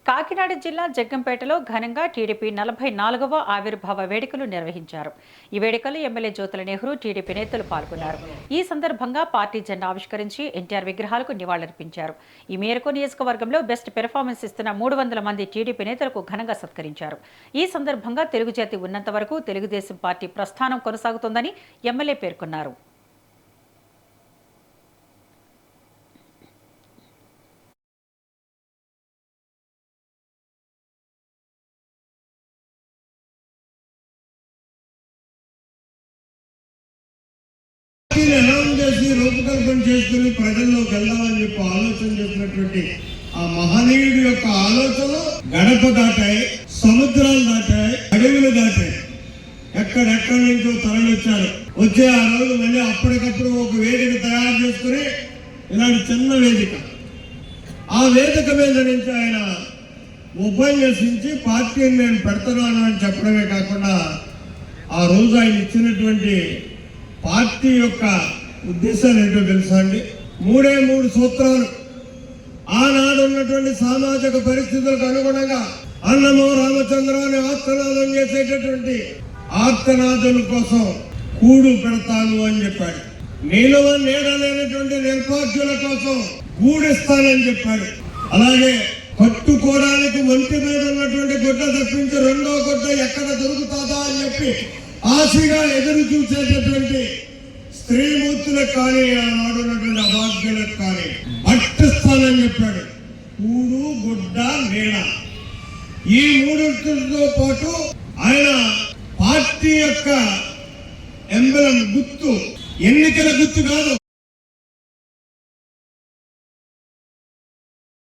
కాకినాడ జిల్లా జగ్గంపేటలో ఘనంగా టీడీపీ 44వ ఆవిర్భావ వేడుకలు నిర్వహించారు. ఈ వేడుకల్లో ఎమ్మెల్యే జ్యోతుల నెహ్రూ, టీడీపీ నేతలు పాల్గొన్నారు. ఈ సందర్భంగా పార్టీ జెండా ఆవిష్కరించి ఎన్టీఆర్ విగ్రహాలకు నివాళులర్పించారు. ఈ మేరకు నియోజకవర్గంలో బెస్ట్ పెర్ఫార్మెన్స్ ఇస్తున్న 300 మంది టీడీపీ నేతలకు ఘనంగా సత్కరించారు. ఈ సందర్భంగా తెలుగు జాతి ఉన్నంత వరకు తెలుగుదేశం పార్టీ ప్రస్థానం కొనసాగుతోందని ఎమ్మెల్యే పేర్కొన్నారు. అనౌన్స్ చేసి రూపకల్పన చేసుకుని ప్రజల్లోకి వెళ్దామని చెప్పి ఆలోచన చేసినటువంటి ఆ మహనీయుడి యొక్క ఆలోచనలు గడప దాటాయి, సముద్రాలు దాటాయి, అడవులు దాటాయి. ఎక్కడెక్కడి నుంచో తరలిచ్చారు. వచ్చే ఆ రోజు మళ్ళీ అప్పటికప్పుడు ఒక వేదిక తయారు చేసుకుని ఇలాంటి చిన్న వేదిక, ఆ వేదిక మీద నుంచి ఆయన ఉపన్యసించి పార్టీని నేను పెడుతున్నాను అని చెప్పడమే కాకుండా ఆ రోజు ఆయన ఇచ్చినటువంటి పార్టీ యొక్క ఉద్దేశాలు ఏంటో తెలుసా అండి? 3 సూత్రాలు. ఆనాడు ఉన్నటువంటి సామాజిక పరిస్థితులకు అనుగుణంగా అన్నమో రామచంద్రాన్ని ఆర్తనాదం చేసేటటువంటి ఆర్తనాదుల కోసం కూడు పెడతాను అని చెప్పాడు. నిలువ నీడలేనటువంటి నిర్భాగ్యుల కోసం గూడిస్తానని చెప్పాడు. అలాగే కట్టుకోవడానికి ఒంటి మీద ఉన్నటువంటి గుడ్డ తప్పించి రెండో గుడ్డ ఎక్కడ దొరుకుతుందా అని చెప్పి ఆశగా ఎదురు చూసేటటువంటి స్త్రీమూర్తులకు కానీ ఆనాడు ఉన్నటువంటి అభాగ్యులకు కానీ పట్టిస్తానని చెప్పాడు. కూడు, గుడ్డ, నీడ, ఈ మూడింటితో పాటు ఆయన పార్టీ యొక్క ఎంబలం గుర్తు, ఎన్నికల గుర్తు కాదు,